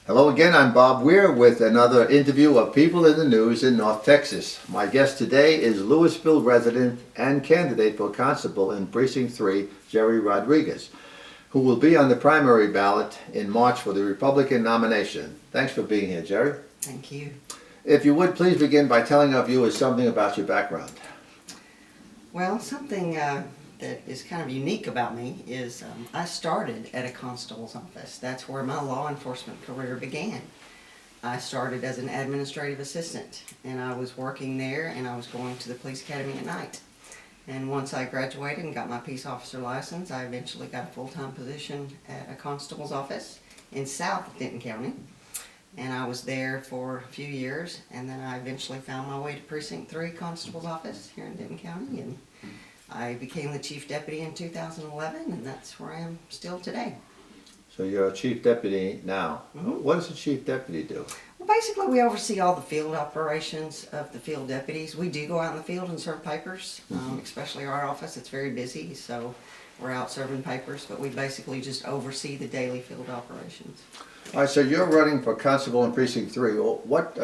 Hello again, I'm Bob Weir with another interview of People in the News in North Texas. My guest today is Louisville resident and candidate for Constable in Precinct 3, Jeri Rodriguez, who will be on the primary ballot in March for the Republican nomination. Thanks for being here, Jeri. Thank you. If you would, please begin by telling our viewers something about your background. Well, something that is kind of unique about me is I started at a constable's office. That's where my law enforcement career began. I started as an administrative assistant, and I was working there, and I was going to the police academy at night. And once I graduated and got my peace officer license, I eventually got a full-time position at a constable's office in South Denton County. And I was there for a few years, and then I eventually found my way to Precinct 3 Constable's office here in Denton County, and I became the chief deputy in 2011, and that's where I am still today. So you're a chief deputy now. Mm-hmm. What does a chief deputy do? Well, basically, we oversee all the field operations of the field deputies. We do go out in the field and serve papers, especially our office. It's very busy, so we're out serving papers, but we basically just oversee the daily field operations. All right, so you're running for Constable in Precinct 3. Well, what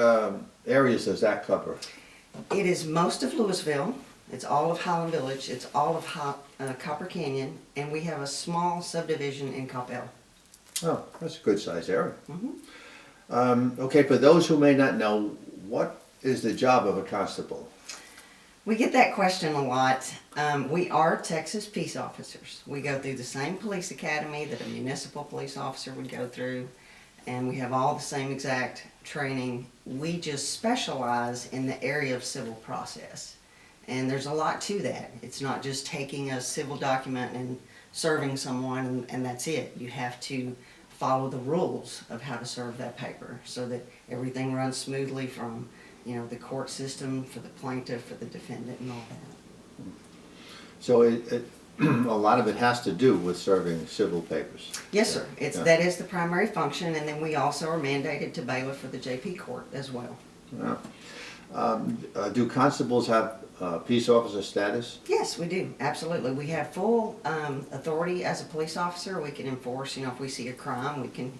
areas does that cover? It is most of Louisville. It's all of Highland Village. It's all of Copper Canyon, and we have a small subdivision in Coppell. Oh, that's a good sized area. Mm-hmm. Okay, for those who may not know, what is the job of a constable? We get that question a lot. We are Texas peace officers. We go through the same police academy that a municipal police officer would go through, and we have all the same exact training. We just specialize in the area of civil process. And there's a lot to that. It's not just taking a civil document and serving someone and that's it. You have to follow the rules of how to serve that paper so that everything runs smoothly from, the court system for the plaintiff, for the defendant, and all that. So a lot of it has to do with serving civil papers. Yes, sir. That is the primary function, and then we also are mandated to bailiff for the JP court as well. Yeah. Do constables have peace officer status? Yes, we do. Absolutely. We have full authority as a police officer. We can enforce, if we see a crime, we're going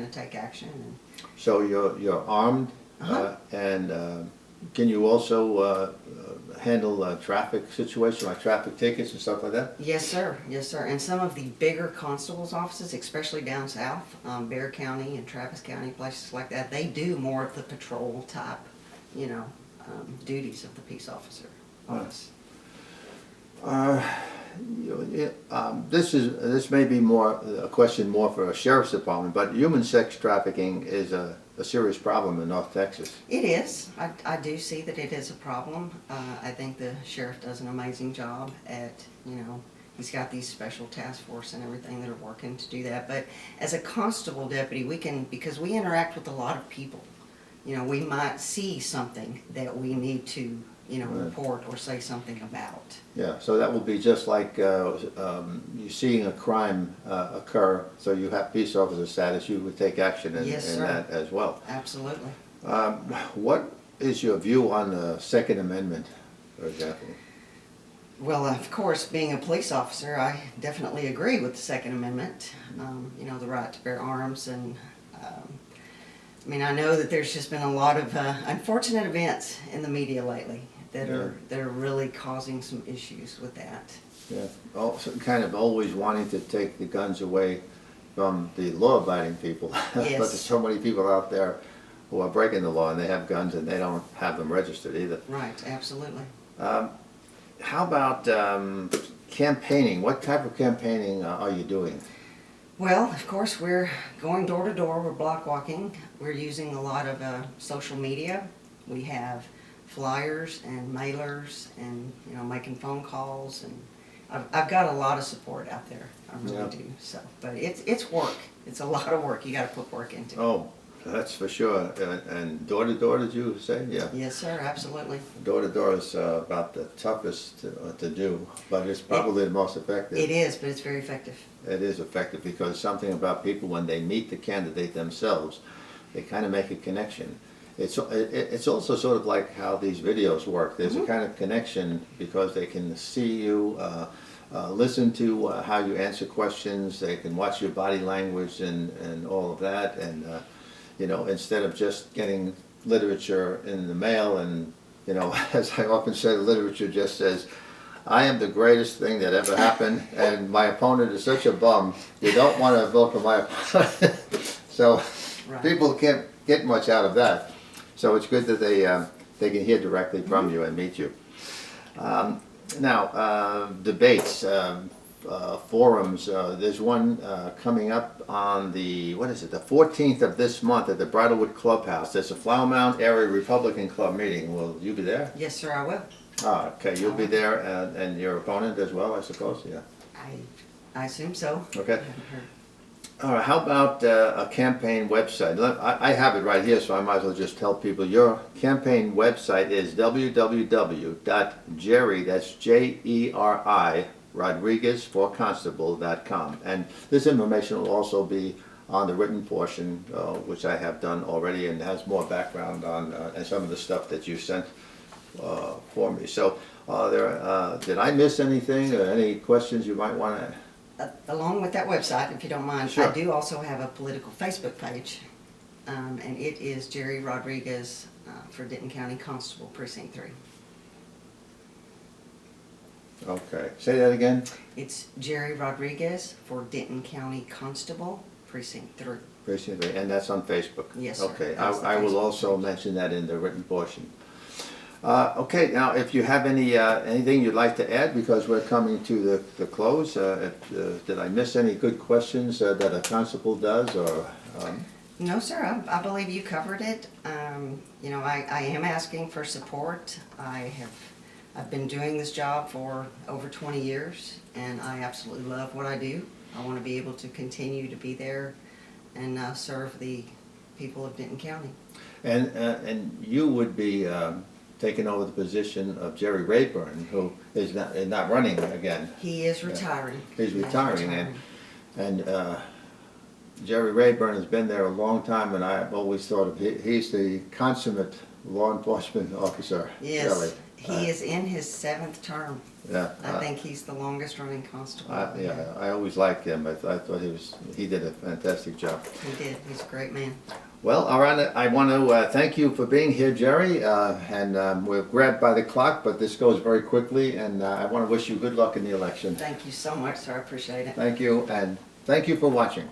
to take action. So you're armed, and can you also handle traffic situations like traffic tickets and stuff like that? Yes, sir. Yes, sir. And some of the bigger constables' offices, especially down south, Bexar County and Travis County, places like that, they do more of the patrol type, duties of the peace officer office. This may be more a question more for a sheriff's department, but human sex trafficking is a serious problem in North Texas. It is. I do see that it is a problem. I think the sheriff does an amazing job at, he's got these special task force and everything that are working to do that. But as a constable deputy, because we interact with a lot of people, we might see something that we need to, report or say something about. Yeah, so that would be just like you seeing a crime occur, so you have peace officer status, you would take action in that as well. Absolutely. What is your view on the Second Amendment, for example? Well, of course, being a police officer, I definitely agree with the Second Amendment. The right to bear arms, and I know that there's just been a lot of unfortunate events in the media lately that are really causing some issues with that. Yeah, also kind of always wanting to take the guns away from the law-abiding people. Yes. But there's so many people out there who are breaking the law and they have guns and they don't have them registered either. Right, absolutely. How about campaigning? What type of campaigning are you doing? Well, of course, we're going door to door. We're block walking. We're using a lot of social media. We have flyers and mailers, and making phone calls, and I've got a lot of support out there. I really do. So, but it's work. It's a lot of work. You got to put work into it. Oh, that's for sure. And door to door, did you say? Yeah. Yes, sir. Absolutely. Door to door is about the toughest to do, but it's probably the most effective. It is, but it's very effective. It is effective because something about people, when they meet the candidate themselves, they kind of make a connection. It's also sort of like how these videos work. There's a kind of connection because they can see you, listen to how you answer questions. They can watch your body language and all of that. And you know, instead of just getting literature in the mail and, you know, as I often say, the literature just says, I am the greatest thing that ever happened, and my opponent is such a bum. You don't want to vote for my opponent. So Right. people can't get much out of that. So it's good that they can hear directly from you and meet you. Now, debates, forums. There's one coming up on the, what is it, the 14th of this month at the Bridlewood Clubhouse. There's a Flower Mound Area Republican Club meeting. Will you be there? Yes, sir, I will. Ah, okay, you'll be there, and your opponent as well, I suppose, yeah. I assume so. Okay. I haven't heard. All right, how about a campaign website? I have it right here, so I might as well just tell people. Your campaign website is www.jeri, that's Jeri, Rodriguez for Constable.com. And this information will also be on the written portion, which I have done already, and has more background on and some of the stuff that you sent for me. So, did I miss anything, or any questions you might want to? Along with that website, if you don't mind, Sure. I do also have a political Facebook page, and it is Jeri Rodriguez for Denton County Constable Precinct 3. Okay, say that again. It's Jeri Rodriguez for Denton County Constable Precinct 3. Precinct 3, and that's on Facebook? Yes, sir. Okay, That's the I will Facebook also page. mention that in the written portion. Okay, now if you have anything you'd like to add, because we're coming to the close, did I miss any good questions that a constable does, or? No, sir, I believe you covered it. You know, I am asking for support. I've been doing this job for over 20 years, and I absolutely love what I do. I want to be able to continue to be there and serve the people of Denton County. And you would be taking over the position of Jeri Rayburn, who is not running again. He is retiring. He's He is retiring, and Jeri Rayburn has been there a long time, and I've always thought of he's the consummate law enforcement officer. Yes, Really. he is in his 7th term. Yeah. I think he's the longest running constable. Yeah, I always liked him. I thought he did a fantastic job. He did. He's a great man. Well, I want to thank you for being here, Jeri, and we're grabbed by the clock, but this goes very quickly, and I want to wish you good luck in the election. Thank you so much, sir. I appreciate it. Thank you, and thank you for watching.